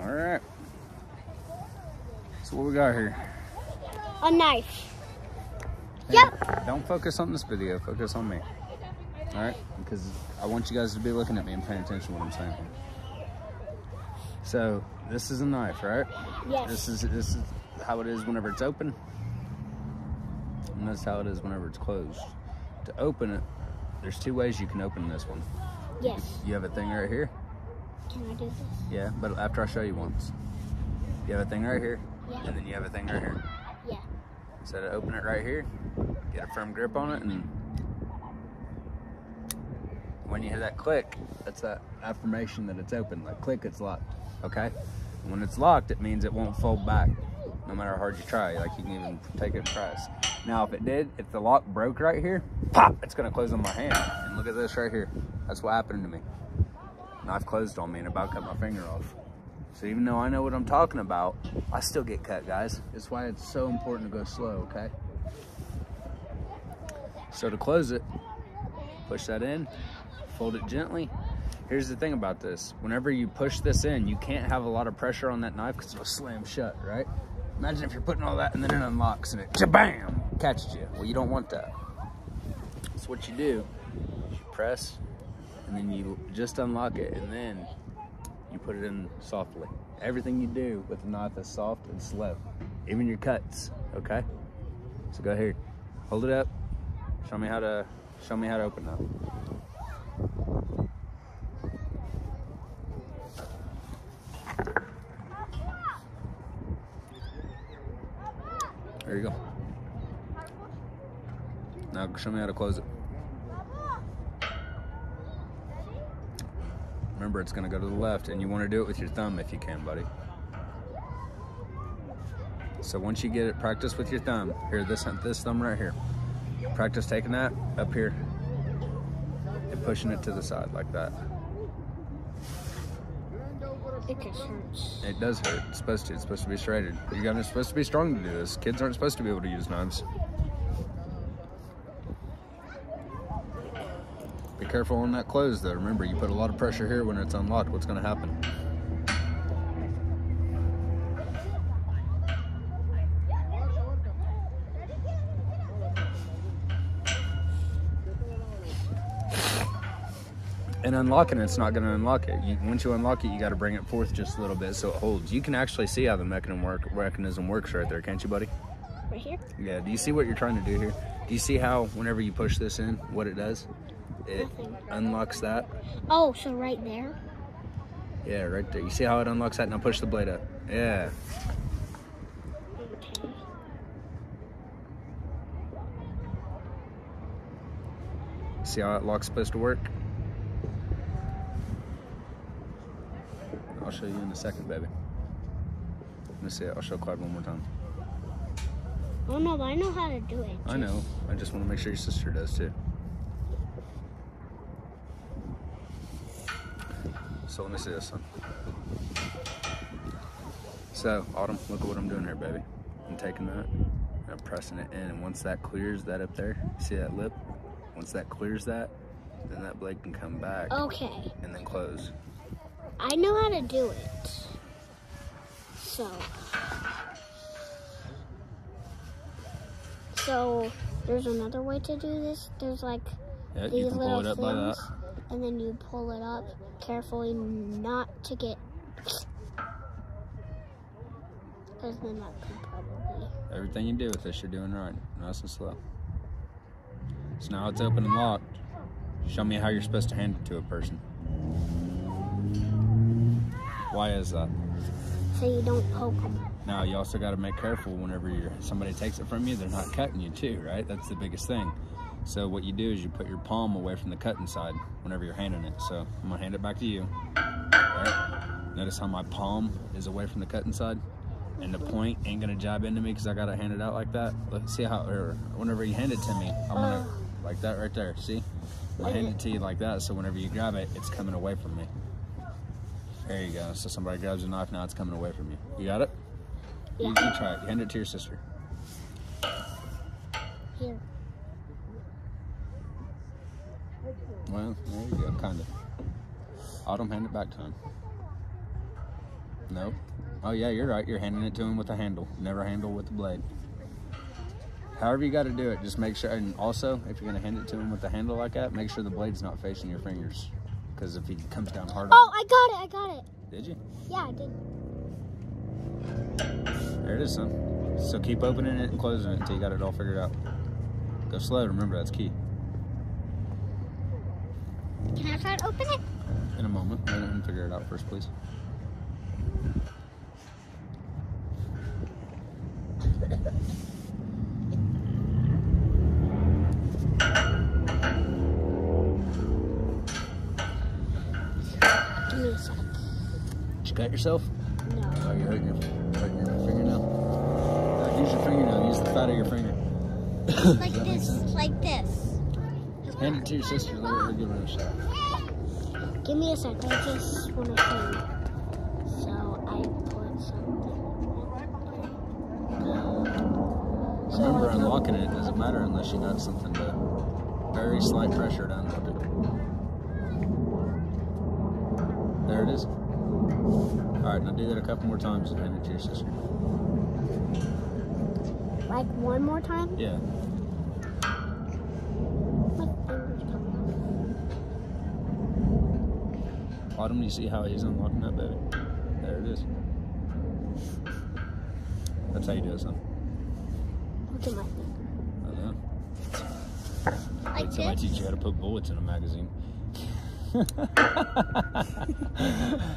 All right. So what we got here? A knife. Hey, Yep. Don't focus on this video. Focus on me. All right? Because I want you guys to be looking at me and paying attention to what I'm saying. So this is a knife, right? Yes. This is how it is whenever it's open, and that's how it is whenever it's closed. To open it, there's two ways you can open this one. Yes. You have a thing right here. Can I do this? Yeah, but after I show you once. You have a thing right here, Yeah. and then you have a thing right here. Yeah. So to open it right here, get a firm grip on it, and when you hear that click, that's that affirmation that it's open. Like click, it's locked, okay? And when it's locked, it means it won't fold back, no matter how hard you try. Like you can even take it and press. Now, if it did, if the lock broke right here, pop, it's gonna close on my hand. And look at this right here. That's what happened to me. Knife closed on me and about cut my finger off. So even though I know what I'm talking about, I still get cut, guys. It's why it's so important to go slow, okay? So to close it, push that in, fold it gently. Here's the thing about this. Whenever you push this in, you can't have a lot of pressure on that knife because it'll slam shut, right? Imagine if you're putting all that and then it unlocks and it, bam, catches you. Well, you don't want that. So what you do, you press, and then you just unlock it, and then you put it in softly. Everything you do with the knife is soft and slow, even your cuts, okay? So go ahead, hold it up. Show me how to open that. There you go. Now show me how to close it. Remember, it's gonna go to the left, and you wanna do it with your thumb if you can, buddy. So once you get it, practice with your thumb. Here, this thumb right here. Practice taking that up here and pushing it to the side like that. It just hurts. It does hurt. It's supposed to. It's supposed to be serrated. You're supposed to be strong to do this. Kids aren't supposed to be able to use knives. Be careful on that close, though. Remember, you put a lot of pressure here when it's unlocked. What's going to happen? And unlocking it's not going to unlock it. Once you unlock it, you got to bring it forth just a little bit so it holds. You can actually see how the mechanism works right there, can't you, buddy? Right here? Yeah. Do you see what you're trying to do here? Do you see how whenever you push this in, what it does? It unlocks that. Oh, so right there? Yeah, right there. You see how it unlocks that? Now push the blade up. Yeah. Okay. See how that lock's supposed to work? I'll show you in a second, baby. Let me see it. I'll show Clyde one more time. Oh no, but I know how to do it. I know. I just want to make sure your sister does too. So let me see this one. So, Autumn, look at what I'm doing here, baby. I'm taking that and I'm pressing it in. And once that clears that up there, see that lip? Once that clears that, then that blade can come back. Okay. And then close. I know how to do it. So there's another way to do this. There's like Yeah, these you can pull it little up like that. things, and then you pull it up carefully, not to get, because then that could probably. Everything you do with this, you're doing right. Nice and slow. So now it's open and locked. Show me how you're supposed to hand it to a person. Why is that? So you don't poke them. Now, you also got to make careful whenever somebody takes it from you, they're not cutting you too, right? That's the biggest thing. So what you do is you put your palm away from the cutting side whenever you're handing it. So I'm gonna hand it back to you. Right? Notice how my palm is away from the cutting side, and the point ain't gonna jab into me because I gotta hand it out like that. Let's see how, or whenever you hand it to me, I'm gonna, like that right there, see? I hand it to you like that, so whenever you grab it, it's coming away from me. There you go. So somebody grabs a knife, now it's coming away from you. You got it? Yeah. You try it. Hand it to your sister. Here. Well, there you go, kind of. Autumn, hand it back to him. Nope. Oh yeah, you're right. You're handing it to him with a handle. Never handle with the blade. However you got to do it, just make sure. And also, if you're gonna hand it to him with the handle like that, make sure the blade's not facing your fingers. Because if he comes down hard Oh, on I got it. I got it. Did you? Yeah, I did. There it is, son. So keep opening it and closing it until you got it all figured out. Go slow. Remember, that's key. Can I try to open it? In a moment. Let him figure it out first, please. Give me a sec. Did you cut yourself? No. Oh, you're hurting your fingernail? Use your fingernail. Use the fat of your finger. Like this. Like this. Hand it to your sister. Let her give her a shot. Give me a sec. I just want to see. So I put something. Remember, unlocking it doesn't matter unless you got something to very slight pressure to unlock it. There it is. Alright, now do that a couple more times and hand it to your sister. Like one more time? Yeah. My finger's coming off. Autumn, you see how he's unlocking that, baby? There it is. That's how you do it, son. Look at my finger. I know. Like Wait till I this? teach you how to put bullets in a magazine.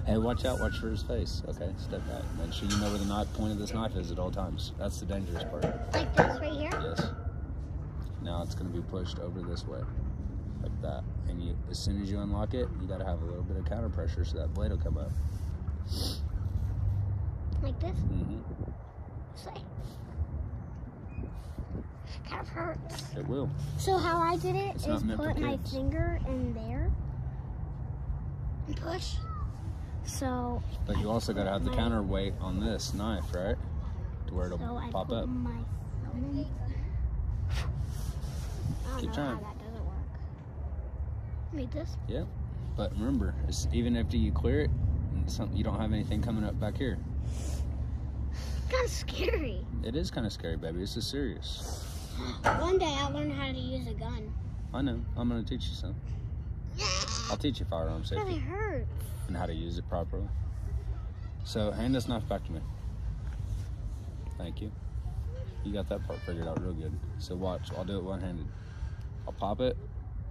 Hey, watch out, watch for his face. Okay, step back. Make sure you know where the point of this knife is at all times. That's the dangerous part. Like this right here? Yes. Now it's going to be pushed over this way, like that. And you, as soon as you unlock it, you got to have a little bit of counter pressure so that blade will come up. Like this? Mm-hmm. This way. Kind of hurts. It will. So how I did it It's is not meant for put my kids. finger in there and push. So But you also got to have the counterweight on this knife, right? To where it'll I pop put up. my thumb in. I don't Keep know trying. how that doesn't work. Like this? Yeah. But remember, even after you clear it, you don't have anything coming up back here. Kind of scary. It is kind of scary, baby. This is serious. One day I'll learn how to use a gun. I know. I'm going to teach you some. I'll teach you firearm It really safety hurts. and how to use it properly. So hand this knife back to me. Thank you. You got that part figured out real good. So watch. I'll do it one-handed. I'll pop it,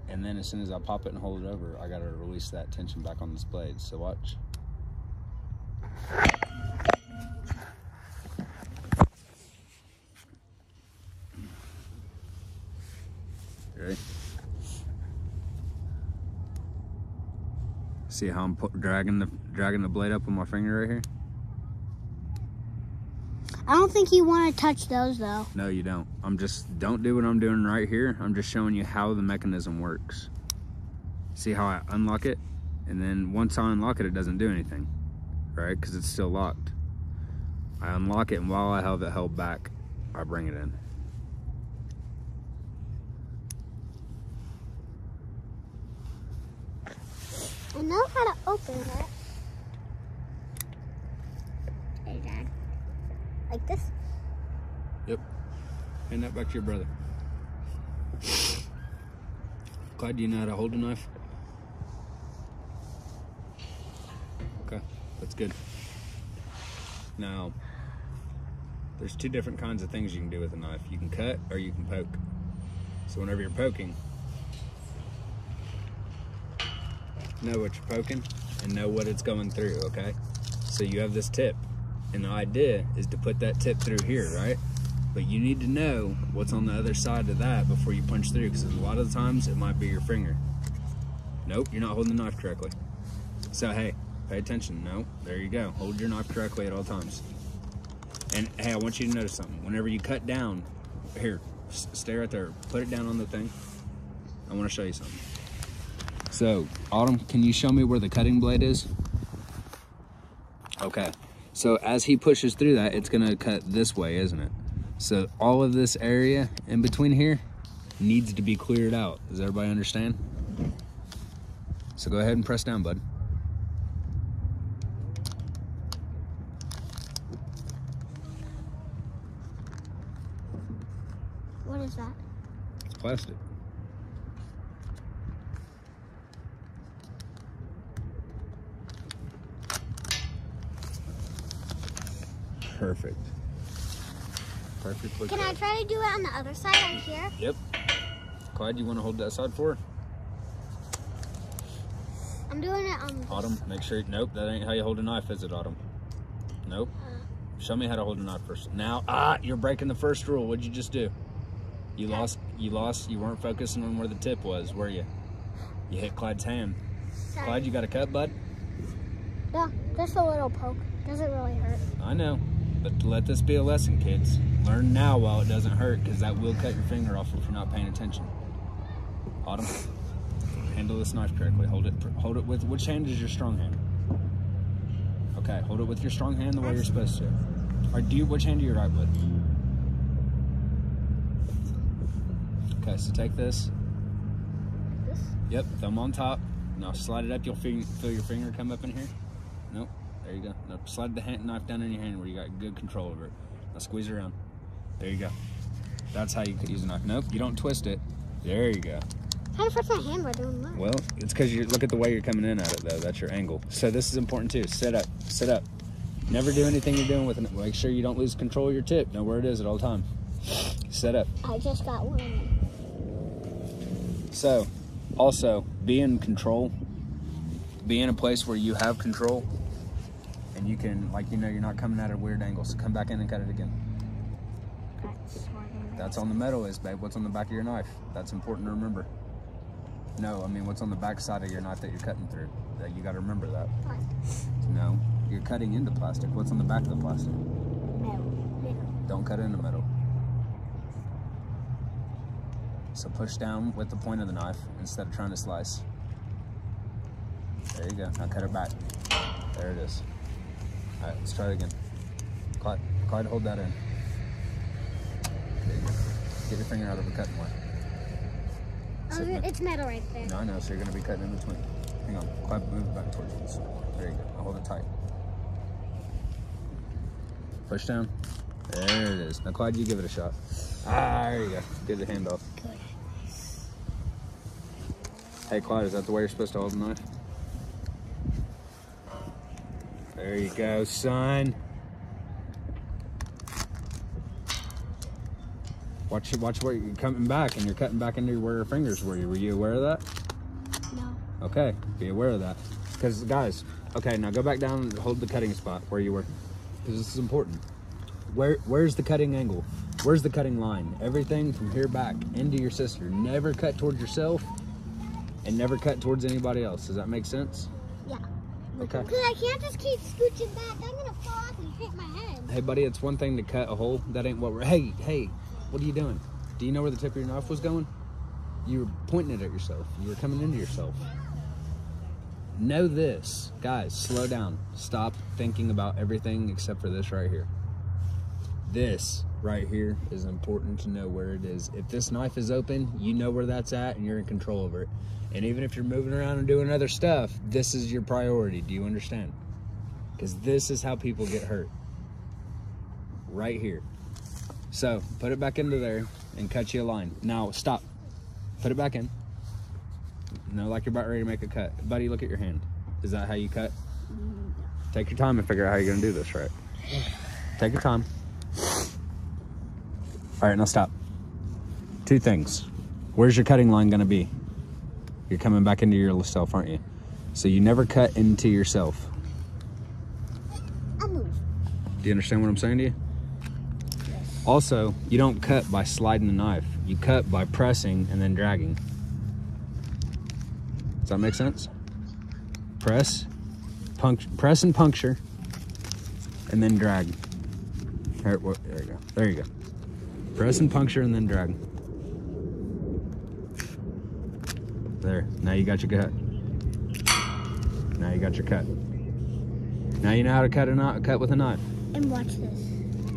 and then as soon as I pop it and hold it over, I got to release that tension back on this blade. So watch. Ready? See how I'm dragging the blade up with my finger right here? I don't think you want to touch those though. No, you don't. Don't do what I'm doing right here. I'm just showing you how the mechanism works. See how I unlock it? And then once I unlock it, it doesn't do anything, right? Because it's still locked. I unlock it, and while I have it held back, I bring it in. I know how to open it. Hey, Dad. Like this? Yep. Hand that back to your brother. Clyde, do you know how to hold a knife? Okay, that's good. Now, there's two different kinds of things you can do with a knife. You can cut or you can poke. So whenever you're poking, know what you're poking and know what it's going through, okay? So you have this tip, and the idea is to put that tip through here, right? But you need to know what's on the other side of that before you punch through, because a lot of the times it might be your finger. Nope, you're not holding the knife correctly. So hey, pay attention. No, there you go. Hold your knife correctly at all times. And hey, I want you to notice something. Whenever you cut down, here, stay right there. Put it down on the thing. I want to show you something. So, Autumn, can you show me where the cutting blade is? Okay. So as he pushes through that, it's gonna cut this way, isn't it? So all of this area in between here needs to be cleared out. Does everybody understand? So go ahead and press down, bud. What is that? It's plastic. Perfect. Perfectly. Can I try to do it on the other side right here? Yep. Clyde, you want to hold that side for her? I'm doing it on Autumn, make sure. Nope, that ain't how you hold a knife, is it, Autumn? Nope. Show me how to hold a knife first. Now, you're breaking the first rule. What'd you just do? You lost. You weren't focusing on where the tip was, were you? You hit Clyde's hand. Sorry. Clyde, you got a cut, bud? No, just a little poke. Doesn't really hurt. I know, but let this be a lesson, kids. Learn now while it doesn't hurt, because that will cut your finger off if you're not paying attention. Autumn, handle this knife correctly. Hold it with, which hand is your strong hand? Okay, hold it with your strong hand the way you're supposed to. Or which hand do you write with? Okay, so take this. This? Yep, thumb on top. Now slide it up. You'll feel your finger come up in here. Nope, there you go. Now slide the knife down in your hand where you got good control over it. Now squeeze it around. There you go. That's how you could use a knife. Nope, you don't twist it. There you go. How to fix my hand by doing that? Well, it's because you look at the way you're coming in at it, though. That's your angle. So this is important too. Sit up. Sit up. Never do anything you're doing with it. Make sure you don't lose control of your tip. Know where it is at all time. Sit up. I just got one. So, also, be in control. Be in a place where you have control. And you can, like, you're not coming at a weird angle. So come back in and cut it again. That's on the metal is, babe. What's on the back of your knife? That's important to remember. No, I mean, what's on the back side of your knife that you're cutting through? You got to remember that. No, you're cutting into plastic. What's on the back of the plastic? Metal. Don't cut into metal. So push down with the point of the knife instead of trying to slice. There you go. Now cut it back. There it is. All right, let's try it again. Clyde, hold that in. There you go. Get your finger out of the cutting way. Oh, it's metal right there. No, I know, so you're going to be cutting in between. Hang on. Clyde, move back towards this. There you go. Now hold it tight. Push down. There it is. Now, Clyde, you give it a shot. There you go. Get the hand off. Good. Hey, Clyde, is that the way you're supposed to hold the knife? There you go, son. Watch where you're coming back, and you're cutting back into where your fingers were. Were you aware of that? No. Okay, be aware of that. Because, guys, okay, now go back down and hold the cutting spot where you were. Because this is important. Where's the cutting angle? Where's the cutting line? Everything from here back into your sister. Never cut towards yourself, and never cut towards anybody else. Does that make sense? Yeah. Okay. Because I can't just keep scooching back. I'm going to fall off and hit my head. Hey, buddy, it's one thing to cut a hole. That ain't what we're... Hey, what are you doing? Do you know where the tip of your knife was going? You were pointing it at yourself. You were coming into yourself. Know this. Guys, slow down. Stop thinking about everything except for this right here. This right here is important to know where it is. If this knife is open, you know where that's at and you're in control over it. And even if you're moving around and doing other stuff, this is your priority. Do you understand? Because this is how people get hurt. Right here. So, put it back into there and cut you a line. Now, stop. Put it back in. No, like you're about ready to make a cut. Buddy, look at your hand. Is that how you cut? Take your time and figure out how you're going to do this, right? Take your time. All right, now stop. Two things. Where's your cutting line going to be? You're coming back into yourself, aren't you? So you never cut into yourself. I'll move. Do you understand what I'm saying to you? Yes. Also, you don't cut by sliding the knife. You cut by pressing and then dragging. Does that make sense? Press and puncture, and then drag. There you go. There you go. Press and puncture and then drag. There. Now you got your cut. Now you got your cut. Now you know how to cut with a knife. And watch this.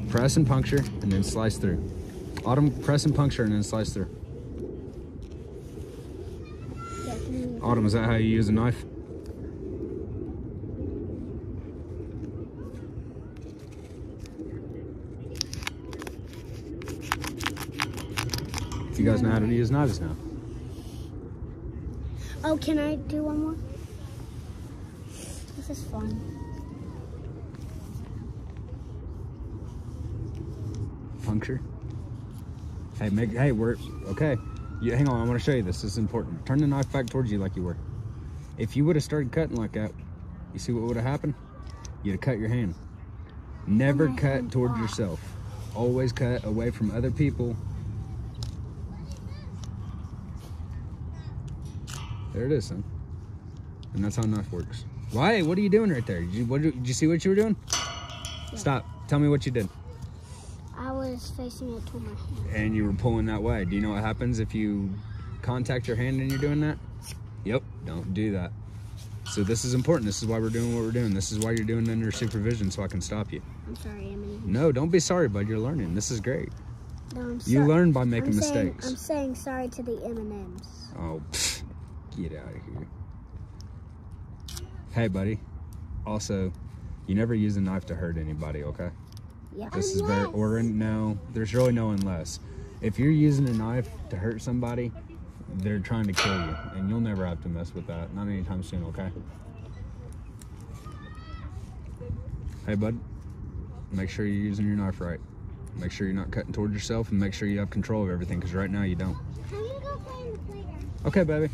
Press and puncture and then slice through. Autumn, press and puncture and then slice through. Autumn, is that how you use a knife? You guys know how to use knives now. Oh, can I do one more? This is fun. Puncture. Hey, we're okay. Hang on, I want to show you this. This is important. Turn the knife back towards you like you were. If you would have started cutting like that, you see what would have happened? You'd have cut your hand. Never cut towards yourself. Always cut away from other people. There it is, son. And that's how a knife works. Why? What are you doing right there? Did you see what you were doing? Yeah. Stop. Tell me what you did. I was facing it to my hand. And you were pulling that way. Do you know what happens if you contact your hand and you're doing that? Yep, don't do that. So this is important. This is why we're doing what we're doing. This is why you're doing it under supervision, so I can stop you. I'm sorry, M&M's. No, don't be sorry, bud. You're learning. This is great. No, you learn by making mistakes. I'm saying sorry to the M&M's. Oh, get out of here. Hey, buddy. Also, you never use a knife to hurt anybody, okay? Yeah. This is very, no, there's really no unless. If you're using a knife to hurt somebody, they're trying to kill you, and you'll never have to mess with that. Not anytime soon, okay? Hey, bud, make sure you're using your knife right. Make sure you're not cutting towards yourself, and make sure you have control of everything, because right now you don't. I'm gonna go play in the playground. Okay, baby.